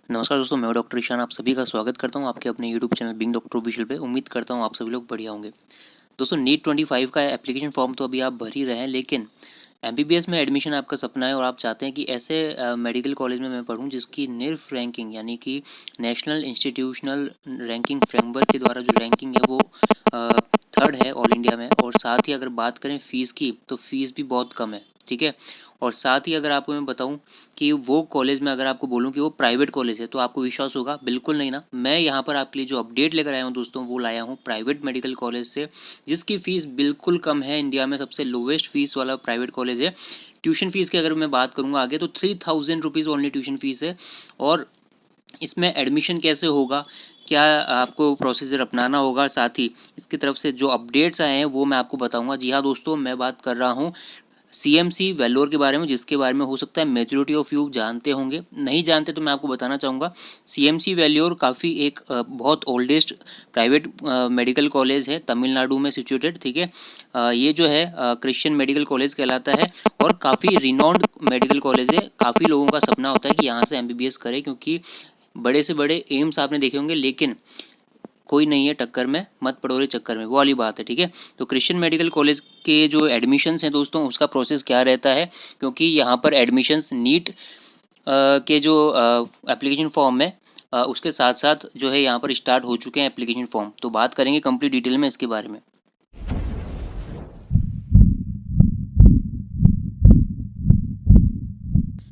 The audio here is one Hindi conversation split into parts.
नमस्कार दोस्तों, मैं डॉक्टर ईशान आप सभी का स्वागत करता हूं आपके अपने YouTube channel Bing doctor official पे। उम्मीद करता हूं आप सभी लोग बढ़िया होंगे। दोस्तों, नीट 25 का एप्लीकेशन फॉर्म तो अभी आप भर ही रहे हैं, लेकिन एमबीबीएस में एडमिशन आपका सपना है और आप चाहते हैं कि ऐसे मेडिकल कॉलेज में मैं पढूं जिसकी निर्फ रैंकिंग यानी कि नेशनल इंस्टीट्यूशनल रैंकिंग फ्रेमवर्क के द्वारा जो रैंकिंग है वो थर्ड है ऑल इंडिया में। और साथ ही अगर बात करें फ़ीस की, तो फ़ीस भी बहुत कम है, ठीक है। और साथ ही अगर आपको मैं बताऊं कि वो कॉलेज में अगर आपको बोलूं कि वो प्राइवेट कॉलेज है, तो आपको विश्वास होगा? बिल्कुल नहीं ना। मैं यहाँ पर आपके लिए जो अपडेट लेकर आया हूँ दोस्तों, वो लाया हूँ प्राइवेट मेडिकल कॉलेज से, जिसकी फ़ीस बिल्कुल कम है। इंडिया में सबसे लोवेस्ट फीस वाला प्राइवेट कॉलेज है। ट्यूशन फीस की अगर मैं बात करूँगा आगे, तो 3000 रुपीज़ ओनली ट्यूशन फीस है। और इसमें एडमिशन कैसे होगा, क्या आपको प्रोसीजर अपनाना होगा, साथ ही इसकी तरफ से जो अपडेट्स आए हैं वो मैं आपको बताऊंगा। जी हाँ दोस्तों, मैं बात कर रहा हूँ सीएमसी वेल्लोर के बारे में, जिसके बारे में हो सकता है मेजॉरिटी ऑफ यू जानते होंगे। नहीं जानते तो मैं आपको बताना चाहूँगा। सीएमसी वेल्लोर काफ़ी एक बहुत ओल्डेस्ट प्राइवेट मेडिकल कॉलेज है, तमिलनाडु में सिचुएटेड, ठीक है। ये जो है क्रिश्चियन मेडिकल कॉलेज कहलाता है और काफ़ी रिनॉन्ड मेडिकल कॉलेज है। काफ़ी लोगों का सपना होता है कि यहाँ से एमबीबीएस करें, क्योंकि बड़े से बड़े एम्स आपने देखे होंगे, लेकिन कोई नहीं है टक्कर में, मत पड़ो रे चक्कर में, वो वाली बात है, ठीक है। तो क्रिश्चियन मेडिकल कॉलेज के जो एडमिशन्स हैं दोस्तों, उसका प्रोसेस क्या रहता है, क्योंकि यहाँ पर एडमिशन्स नीट के जो एप्लीकेशन फॉर्म है उसके साथ साथ जो है यहाँ पर स्टार्ट हो चुके हैं एप्लीकेशन फॉर्म। तो बात करेंगे कंप्लीट डिटेल में इसके बारे में।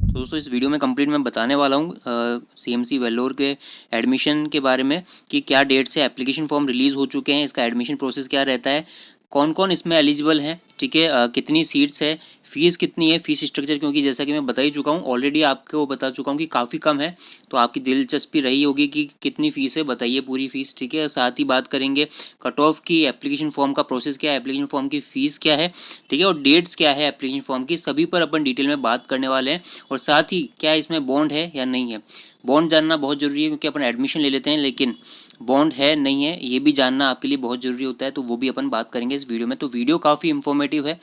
तो दोस्तों, इस वीडियो में कंप्लीट मैं बताने वाला हूँ सीएमसी वेल्लोर के एडमिशन के बारे में, कि क्या डेट से एप्लीकेशन फॉर्म रिलीज़ हो चुके हैं, इसका एडमिशन प्रोसेस क्या रहता है, कौन कौन इसमें एलिजिबल हैं, ठीक है। कितनी सीट्स है, फ़ीस कितनी है, फ़ीस स्ट्रक्चर, क्योंकि जैसा कि मैं बता ही चुका हूँ ऑलरेडी, आपको बता चुका हूँ कि काफ़ी कम है। तो आपकी दिलचस्पी रही होगी कि कितनी फ़ीस है, बताइए पूरी फ़ीस, ठीक है। साथ ही बात करेंगे कट ऑफ की, एप्लीकेशन फॉर्म का प्रोसेस क्या है, एप्लीकेशन फॉर्म की फ़ीस क्या है, ठीक है, और डेट्स क्या है एप्लीकेशन फॉर्म की, सभी पर अपन डिटेल में बात करने वाले हैं। और साथ ही क्या इसमें बॉन्ड है या नहीं है, बॉन्ड जानना बहुत ज़रूरी है, क्योंकि अपन एडमिशन ले लेते हैं लेकिन बॉन्ड है नहीं है ये भी जानना आपके लिए बहुत ज़रूरी होता है। तो वो भी अपन बात करेंगे इस वीडियो में। तो वीडियो काफ़ी इन्फॉर्मेटिव है,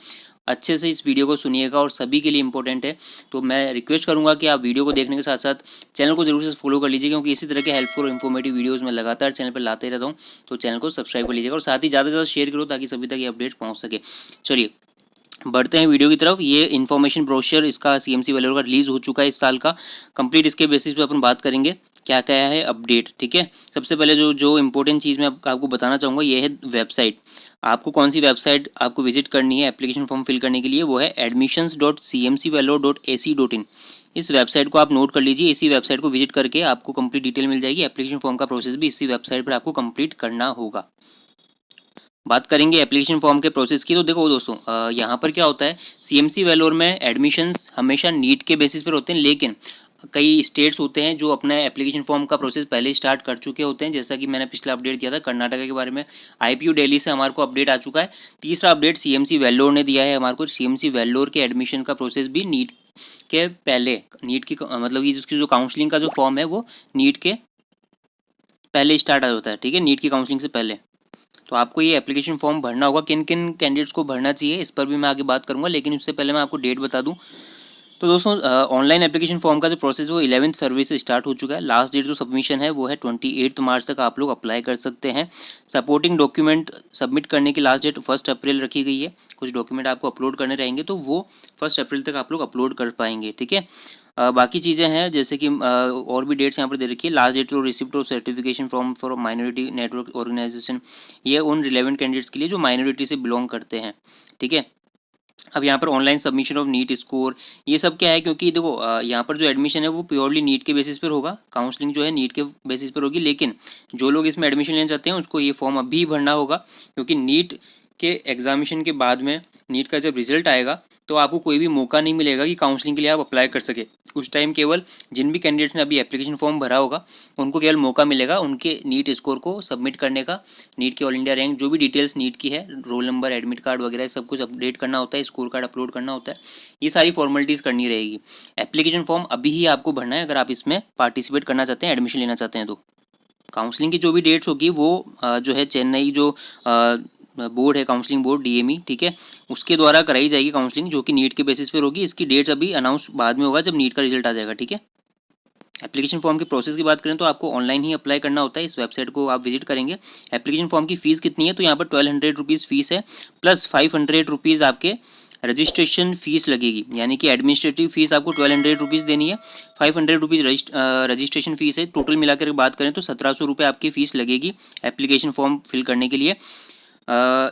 अच्छे से इस वीडियो को सुनिएगा और सभी के लिए इंपॉर्टेंट है। तो मैं रिक्वेस्ट करूंगा कि आप वीडियो को देखने के साथ साथ चैनल को जरूर से फॉलो कर लीजिए, क्योंकि इसी तरह के हेल्पफुल और इन्फॉर्मेटिव वीडियोस मैं लगातार चैनल पर लाते रहता हूँ। तो चैनल को सब्सक्राइब कर लीजिएगा और साथ ही ज़्यादा से ज़्यादा शेयर करो, ताकि सभी तक ये अपडेट पहुँच सके। चलिए बढ़ते हैं वीडियो की तरफ। ये इन्फॉर्मेशन ब्रोशर इसका सीएमसी वेल्लोर का रिलीज हो चुका है इस साल का। कंप्लीट इसके बेसिस पे अपन बात करेंगे क्या क्या है अपडेट, ठीक है। सबसे पहले जो जो इम्पोर्टेंट चीज़ मैं आपको बताना चाहूँगा, ये है वेबसाइट। आपको कौन सी वेबसाइट आपको विजिट करनी है एप्लीकेशन फॉर्म फिल करने के लिए, वो है admissions.cmcvellore.ac.in। इस वेबसाइट को आप नोट कर लीजिए। इसी वेबसाइट को विजिट करके आपको कंप्लीट डिटेल मिल जाएगी। एप्लीकेशन फॉर्म का प्रोसेस भी इसी वेबसाइट पर आपको कंप्लीट करना होगा। बात करेंगे एप्लीकेशन फॉर्म के प्रोसेस की, तो देखो दोस्तों, यहाँ पर क्या होता है, सीएमसी वेल्लोर में एडमिशन्स हमेशा नीट के बेसिस पर होते हैं, लेकिन कई स्टेट्स होते हैं जो अपना एप्लीकेशन फॉर्म का प्रोसेस पहले ही स्टार्ट कर चुके होते हैं। जैसा कि मैंने पिछला अपडेट दिया था कर्नाटक के बारे में, आईपीयू दिल्ली से हमारे को अपडेट आ चुका है। तीसरा अपडेट सीएमसी वेल्लोर ने दिया है हमारे को। सीएमसी वेल्लोर के एडमिशन का प्रोसेस भी नीट के पहले, नीट की मतलब कि जिसकी जो काउंसलिंग का जो फॉर्म है वो नीट के पहले स्टार्ट होता है, ठीक है, नीट की काउंसलिंग से पहले। तो आपको ये एप्लीकेशन फॉर्म भरना होगा। किन किन कैंडिडेट्स को भरना चाहिए इस पर भी मैं आगे बात करूंगा, लेकिन उससे पहले मैं आपको डेट बता दूं। तो दोस्तों, ऑनलाइन एप्लीकेशन फॉर्म का जो प्रोसेस वो 11 फरवरी से स्टार्ट हो चुका है। लास्ट डेट जो सबमिशन है वो है 28 मार्च तक आप लोग अप्लाई कर सकते हैं। सपोर्टिंग डॉक्यूमेंट सबमिट करने की लास्ट डेट 1 अप्रैल रखी गई है। कुछ डॉक्यूमेंट आपको अपलोड करने रहेंगे, तो वो 1 अप्रैल तक आप लोग अपलोड कर पाएंगे, ठीक है। बाकी चीज़ें हैं जैसे कि और भी डेट्स यहाँ पर दे रखी है। Last date to receipt of certification from for minority network organization, ये उन रिलेवेंट कैंडिडेट्स के लिए जो माइनॉरिटी से बिलोंग करते हैं, ठीक है। अब यहाँ पर online submission of NEET score, ये सब क्या है, क्योंकि देखो यहाँ पर जो एडमिशन है वो प्योरली नीट के बेसिस पर होगा। काउंसलिंग जो है नीट के बेसिस पर होगी, लेकिन जो लोग इसमें एडमिशन लेना चाहते हैं उसको ये फॉर्म अभी भरना होगा, क्योंकि नीट के एग्जामिनेशन के बाद में, नीट का जब रिजल्ट आएगा, तो आपको कोई भी मौका नहीं मिलेगा कि काउंसलिंग के लिए आप अप्लाई कर सके। उस टाइम केवल जिन भी कैंडिडेट्स ने अभी एप्लीकेशन फॉर्म भरा होगा उनको केवल मौका मिलेगा उनके नीट स्कोर को सबमिट करने का। नीट की ऑल इंडिया रैंक, जो भी डिटेल्स नीट की है, रोल नंबर, एडमिट कार्ड वगैरह सब कुछ अपडेट करना होता है, स्कोर कार्ड अपलोड करना होता है, ये सारी फॉर्मेलिटीज़ करनी रहेगी। एप्लीकेशन फॉर्म अभी ही आपको भरना है अगर आप इसमें पार्टिसिपेट करना चाहते हैं, एडमिशन लेना चाहते हैं। तो काउंसलिंग की जो भी डेट्स होगी वो जो है चेन्नई जो बोर्ड है, काउंसलिंग बोर्ड डीएमई, ठीक है, उसके द्वारा कराई जाएगी काउंसलिंग, जो कि नीट के बेसिस पर होगी। इसकी डेट्स अभी अनाउंस बाद में होगा जब नीट का रिजल्ट आ जाएगा, ठीक है। एप्लीकेशन फॉर्म की प्रोसेस की बात करें तो आपको ऑनलाइन ही अप्लाई करना होता है। इस वेबसाइट को आप विजिट करेंगे। एप्लीकेशन फॉर्म की फ़ीस कितनी है, तो यहाँ पर 1200 रुपीज़ फ़ीस है, प्लस 500 रुपीज़ आपके रजिस्ट्रेशन फ़ीस लगेगी, यानी कि एडमिनिस्ट्रेटिव फ़ीस आपको 1200 रुपीज़ देनी है, 500 रुपीज़ रजिस्ट्रेशन फ़ीस है। टोटल मिलाकर बात करें तो 1700 रुपये आपकी फ़ीस लगेगी एप्लीकेशन फॉर्म फिल करने के लिए।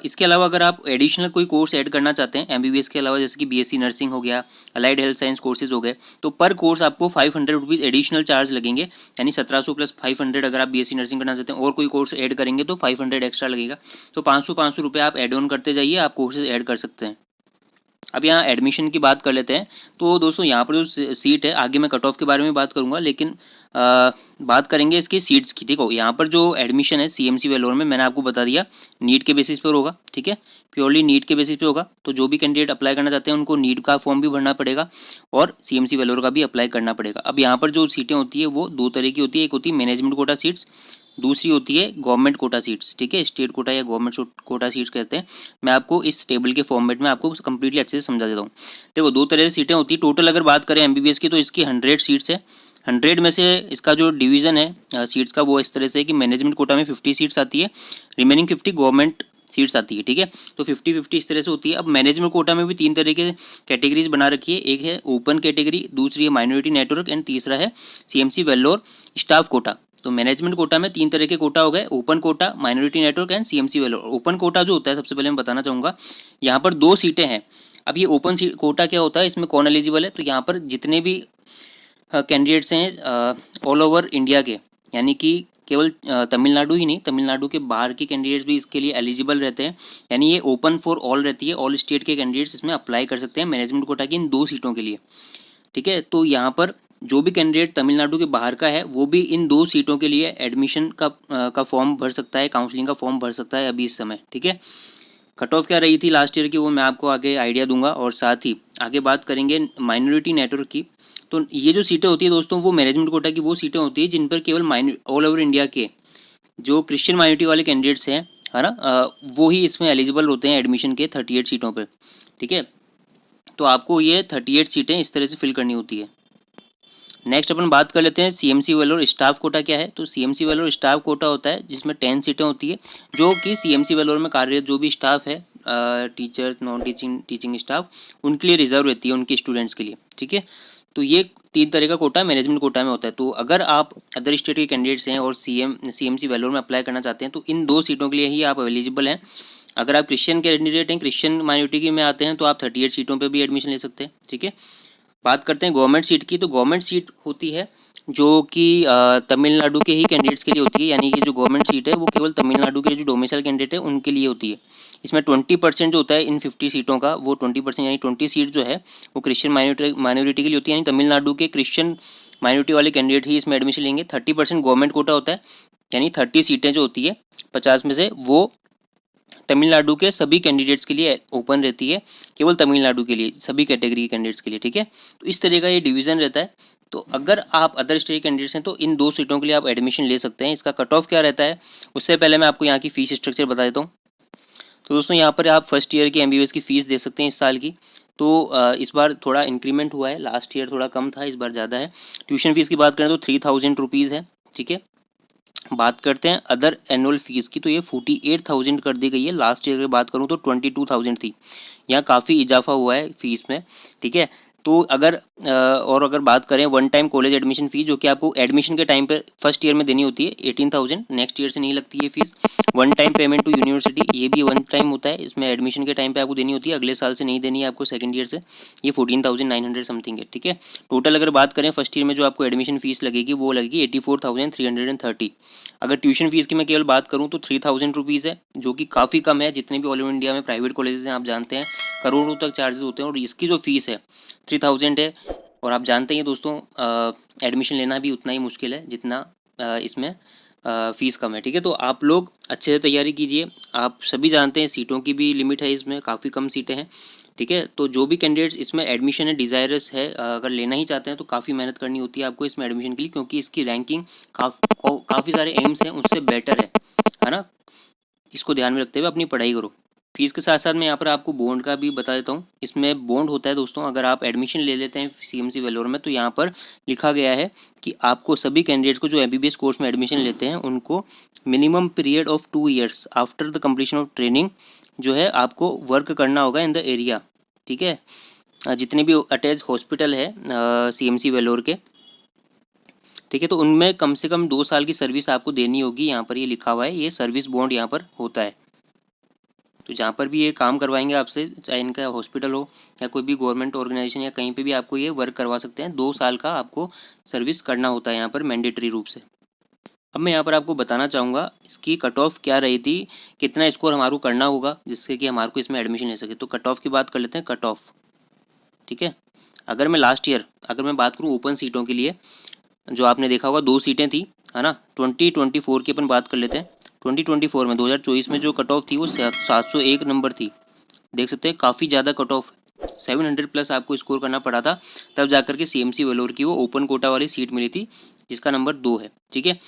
इसके अलावा अगर आप एडिशनल कोई कोर्स ऐड करना चाहते हैं एमबीबीएस के अलावा, जैसे कि बीएससी नर्सिंग हो गया, अलाइड हेल्थ साइंस कोर्सेज हो गए, तो पर कोर्स आपको 500 रुपीज़ एडिशनल चार्ज लगेंगे, यानी 1700 प्लस 500 अगर आप बीएससी नर्सिंग करना चाहते हैं और कोई कोर्स ऐड करेंगे तो 500 एक्स्ट्रा लगेगा। तो 500 रुपये आप ऐड ऑन करते जाइए, आप कोर्सेज ऐड कर सकते हैं। अब यहाँ एडमिशन की बात कर लेते हैं। तो दोस्तों यहाँ पर जो सीट है, आगे मैं कट ऑफ के बारे में बात करूँगा, लेकिन बात करेंगे इसकी सीट्स की। देखो यहाँ पर जो एडमिशन है सीएमसी वेलोर में, मैंने आपको बता दिया नीट के बेसिस पर होगा, ठीक है, प्योरली नीट के बेसिस पे होगा। तो जो भी कैंडिडेट अप्लाई करना चाहते हैं उनको नीट का फॉर्म भी भरना पड़ेगा और सीएमसी वेलोर का भी अप्लाई करना पड़ेगा। अब यहाँ पर जो सीटें होती है वो दो तरह की होती है, एक होती है मैनेजमेंट कोटा सीट्स, दूसरी होती है गवर्नमेंट कोटा सीट्स, ठीक है, स्टेट कोटा या गवर्नमेंट कोटा सीट्स कहते हैं। मैं आपको इस टेबल के फॉर्मेट में आपको कंप्लीटली अच्छे से समझा देता हूँ। देखो दो तरह से सीटें होती है। टोटल अगर बात करें एमबीबीएस की तो इसकी 100 सीट्स है। 100 में से इसका जो डिवीज़न है सीट्स का वो इस तरह से है कि मैनेजमेंट कोटा में 50 सीट्स आती है, रिमेनिंग 50 गवर्नमेंट सीट्स आती है, ठीक है। तो 50-50 इस तरह से होती है। अब मैनेजमेंट कोटा में भी तीन तरह के कैटेगरीज बना रखी है, एक है ओपन कैटेगरी, दूसरी है माइनॉरिटी नेटवर्क एंड तीसरा है सीएमसी वेल्लोर स्टाफ कोटा। तो मैनेजमेंट कोटा में तीन तरह के कोटा हो गए, open quota, minority network and CMC Vellore. Open quota जो होता है, सबसे पहले मैं बताना चाहूँगा, यहाँ पर 2 सीटें हैं। अब ये ओपन कोटा क्या होता है, इसमें कौन एलिजिबल है, तो यहाँ पर जितने भी कैंडिडेट्स हैं ऑल ओवर इंडिया के, यानी कि केवल तमिलनाडु ही नहीं, तमिलनाडु के बाहर के कैंडिडेट्स भी इसके लिए एलिजिबल रहते हैं। यानी ये ओपन फॉर ऑल रहती है, ऑल स्टेट के कैंडिडेट्स इसमें अप्लाई कर सकते हैं मैनेजमेंट कोटा की इन 2 सीटों के लिए, ठीक है। तो यहाँ पर जो भी कैंडिडेट तमिलनाडु के बाहर का है वो भी इन 2 सीटों के लिए एडमिशन का फॉर्म भर सकता है, काउंसलिंग का फॉर्म भर सकता है अभी इस समय, ठीक है। कट ऑफ क्या रही थी लास्ट ईयर की वो मैं आपको आगे आइडिया दूंगा, और साथ ही आगे बात करेंगे माइनॉरिटी नेटवर्क की। तो ये जो सीटें होती है दोस्तों, वो मैनेजमेंट कोटा की वो सीटें होती है जिन पर केवल ऑल ओवर इंडिया के जो क्रिश्चियन माइनॉरिटी वाले कैंडिडेट्स हैं, है ना, वो ही इसमें एलिजिबल होते हैं एडमिशन के 38 सीटों पर, ठीक है। तो आपको ये 38 सीटें इस तरह से फिल करनी होती है। नेक्स्ट अपन बात कर लेते हैं सीएमसी वेलोर स्टाफ कोटा क्या है। तो सीएमसी वेलोर स्टाफ कोटा होता है जिसमें 10 सीटें होती है, जो कि सीएमसी वेलोर में कार्यरत जो भी स्टाफ है, टीचर्स, नॉन टीचिंग स्टाफ, उनके लिए रिजर्व रहती है, उनके स्टूडेंट्स के लिए, ठीक है। तो ये 3 तरह का कोटा मैनेजमेंट कोटा में होता है। तो अगर आप अदर स्टेट के कैंडिडेट्स हैं और सीएमसी वेलोर में अप्लाई करना चाहते हैं तो इन 2 सीटों के लिए ही आप एलिजिबल हैं। अगर आप क्रिश्चियन कैंडिडेट हैं, क्रिश्चियन माइनॉरिटी की में आते हैं, तो आप 38 सीटों पर भी एडमिशन ले सकते हैं, ठीक है। बात करते हैं गवर्नमेंट सीट की। तो गवर्नमेंट सीट होती है जो कि तमिलनाडु के ही कैंडिडेट्स के लिए होती है, यानी कि जो गवर्नमेंट सीट है वो केवल तमिलनाडु के जो डोमिसाइल कैंडिडेट है उनके लिए होती है। इसमें 20% जो होता है इन 50 सीटों का, वो 20% यानी 20 सीट जो है वो क्रिश्चियन माइनॉरिटी के लिए होती है, यानी तमिलनाडु के क्रिश्चियन माइनॉरिटी वाले कैंडिडेट ही इसमें एडमिशन लेंगे। 30% गवर्नमेंट कोटा होता है, यानी 30 सीटें जो होती है 50 में से, वो तमिलनाडु के सभी कैंडिडेट्स के लिए ओपन रहती है, केवल तमिलनाडु के लिए, सभी कैटेगरी के कैंडिडेट्स के लिए, ठीक है। तो इस तरह का ये डिवीज़न रहता है। तो अगर आप अदर स्टेट कैंडिडेट्स हैं तो इन 2 सीटों के लिए आप एडमिशन ले सकते हैं। इसका कट ऑफ क्या रहता है, उससे पहले मैं आपको यहाँ की फ़ीस स्ट्रक्चर बता देता हूँ। तो दोस्तों यहाँ पर आप फर्स्ट ईयर की एमबीबीएस की फ़ीस दे सकते हैं इस साल की। तो इस बार थोड़ा इंक्रीमेंट हुआ है, लास्ट ईयर थोड़ा कम था, इस बार ज़्यादा है। ट्यूशन फीस की बात करें तो 3000 रुपीज़ है, ठीक है। बात करते हैं अदर एनुअल फीस की, तो ये 48,000 कर दी गई है। लास्ट ईयर की बात करूँ तो 22,000 थी, यहाँ काफ़ी इजाफा हुआ है फीस में, ठीक है। तो अगर बात करें वन टाइम कॉलेज एडमिशन फ़ी, जो कि आपको एडमिशन के टाइम पे फर्स्ट ईयर में देनी होती है 18,000, नेक्स्ट ईयर से नहीं लगती है fees. One time payment to university, ये भी वन टाइम होता है, इसमें एडमिशन के टाइम पे आपको देनी होती है, अगले साल से नहीं देनी है आपको सेकंड ईयर से। ये 14,900 समथिंग है, ठीक है। टोटल अगर बात करें फर्स्ट ईयर में जो आपको एडमिशन फीस लगेगी वो लगेगी 84,330। अगर ट्यूशन फीस की मैं केवल बात करूँ तो 3,000 रुपीज़ है, जो कि काफ़ी कम है। जितने भी ऑल ओवर इंडिया में प्राइवेट कॉलेजेस हैं आप जानते हैं करोड़ों तक चार्जेस होते हैं, और इसकी जो फीस है 3,000 है। और आप जानते हैं दोस्तों एडमिशन लेना भी उतना ही मुश्किल है जितना इसमें फ़ीस कम है, ठीक है। तो आप लोग अच्छे से तैयारी कीजिए। आप सभी जानते हैं सीटों की भी लिमिट है, इसमें काफ़ी कम सीटें हैं, ठीक है। तो जो भी कैंडिडेट्स इसमें एडमिशन है डिज़ायरस है, अगर लेना ही चाहते हैं तो काफ़ी मेहनत करनी होती है आपको इसमें एडमिशन के लिए, क्योंकि इसकी रैंकिंग काफ़ी सारे एम्स हैं उससे बेटर है ना। इसको ध्यान में रखते हुए अपनी पढ़ाई करो। फीस के साथ साथ मैं यहाँ पर आपको बॉन्ड का भी बता देता हूँ। इसमें बॉन्ड होता है दोस्तों, अगर आप एडमिशन ले लेते हैं सीएमसी वेलोर में, तो यहाँ पर लिखा गया है कि आपको सभी कैंडिडेट्स को जो एमबीबीएस कोर्स में एडमिशन लेते हैं उनको minimum period of 2 years after the completion of training जो है आपको वर्क करना होगा इन द एरिया। ठीक है, जितने भी अटैच हॉस्पिटल है सीएमसी वेलोर के, ठीक है, तो उनमें कम से कम 2 साल की सर्विस आपको देनी होगी। यहाँ पर ये लिखा हुआ है, ये सर्विस बॉन्ड यहाँ पर होता है। तो जहाँ पर भी ये काम करवाएंगे आपसे, चाहे इनका हॉस्पिटल हो या कोई भी गवर्नमेंट ऑर्गेनाइजेशन या कहीं पे भी आपको ये वर्क करवा सकते हैं, 2 साल का आपको सर्विस करना होता है यहाँ पर मैंडेटरी रूप से। अब मैं यहाँ पर आपको बताना चाहूँगा इसकी कट ऑफ क्या रही थी, कितना स्कोर हमारे को करना होगा जिससे कि हमारे को इसमें एडमिशन ले सके। तो कट ऑफ की बात कर लेते हैं, कट ऑफ। ठीक है, अगर मैं लास्ट ईयर अगर मैं बात करूँ ओपन सीटों के लिए, जो आपने देखा होगा 2 सीटें थी, है ना। 2024 की अपन बात कर लेते हैं। 2024 में 2024 में जो कट ऑफ थी वो 701 नंबर थी। देख सकते हैं काफ़ी ज़्यादा कट ऑफ, 700 प्लस आपको स्कोर करना पड़ा था, तब जाकर के सीएमसी वेलोर की वो ओपन कोटा वाली सीट मिली थी जिसका नंबर 2 है। ठीक है,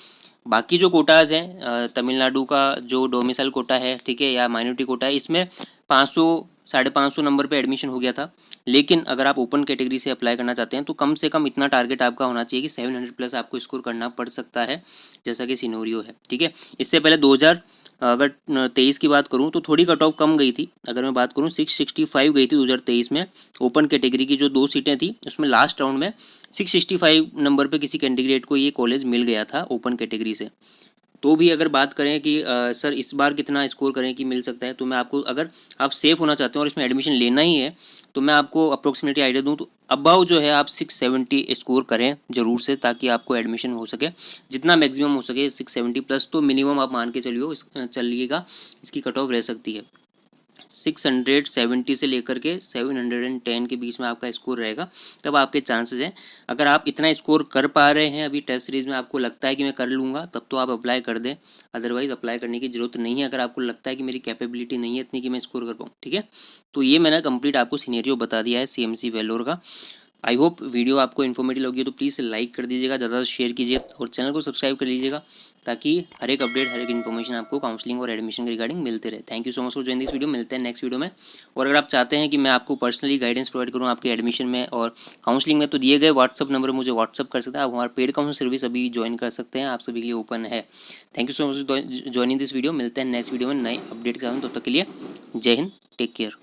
बाकी जो कोटाज हैं, तमिलनाडु का जो डोमिसाइल कोटा है, ठीक है, या माइनॉरिटी कोटा है, इसमें 500 550 नंबर पे एडमिशन हो गया था। लेकिन अगर आप ओपन कैटेगरी से अप्लाई करना चाहते हैं तो कम से कम इतना टारगेट आपका होना चाहिए कि 700 प्लस आपको स्कोर करना पड़ सकता है, जैसा कि सिनेरियो है। ठीक है, इससे पहले 2023 की बात करूं तो थोड़ी कट ऑफ कम गई थी। अगर मैं बात करूं 665 गई थी 2023 में। ओपन कैटेगरी की जो 2 सीटें थी उसमें लास्ट राउंड में 665 नंबर पे किसी कैंडिडेट को ये कॉलेज मिल गया था ओपन कैटेगरी से। तो भी अगर बात करें कि सर इस बार कितना स्कोर करें कि मिल सकता है, तो मैं आपको, अगर आप सेफ होना चाहते हो और इसमें एडमिशन लेना ही है, तो मैं आपको अप्रोक्सीमेटली आइडिया दूं तो अबाउ जो है आप 670 स्कोर करें ज़रूर से, ताकि आपको एडमिशन हो सके जितना मैक्सिमम हो सके। 670 प्लस तो मिनिमम आप मान के चलिएगा इसकी कट ऑफ रह सकती है। 670 से लेकर के 710 के बीच में आपका स्कोर रहेगा, तब आपके चांसेस हैं। अगर आप इतना स्कोर कर पा रहे हैं अभी टेस्ट सीरीज में, आपको लगता है कि मैं कर लूँगा, तब तो आप अप्लाई कर दें, अदरवाइज़ अप्लाई करने की ज़रूरत नहीं है अगर आपको लगता है कि मेरी कैपेबिलिटी नहीं है इतनी कि मैं स्कोर कर पाऊँ। ठीक है, तो ये मैंने कंप्लीट आपको सिनेरियो बता दिया है सीएमसी वेलोर का। आई होप वीडियो आपको इन्फॉर्मेटिव लगी, तो प्लीज़ लाइक कर दीजिएगा, ज़्यादा शेयर कीजिए और चैनल को सब्सक्राइब कर लीजिएगा, ताकि हर एक अपडेट, हर एक इन्फॉर्मेशन आपको काउंसलिंग और एडमिशन के रिगार्डिंग मिलते रहे। Thank you so much for join this video. मिलते हैं नेक्स्ट वीडियो में। और अगर आप चाहते हैं कि मैं आपको पर्सनली गाइडेंस प्रोवाइड करूँ आपके एडमिशन में और काउंसलिंग में, तो दिए गए व्हाट्सअप नंबर मुझे व्हाट्सअप कर सकते हैं। आप हमारा पेड काउंसलिंग सर्विस अभी ज्वाइन कर सकते हैं, आप सभी के लिए ओपन है। Thank you so much joining this video. मिलते हैं नेक्स्ट वीडियो में नए अपडेट के साथ। तब तक के लिए जय हिंद, टेक केयर।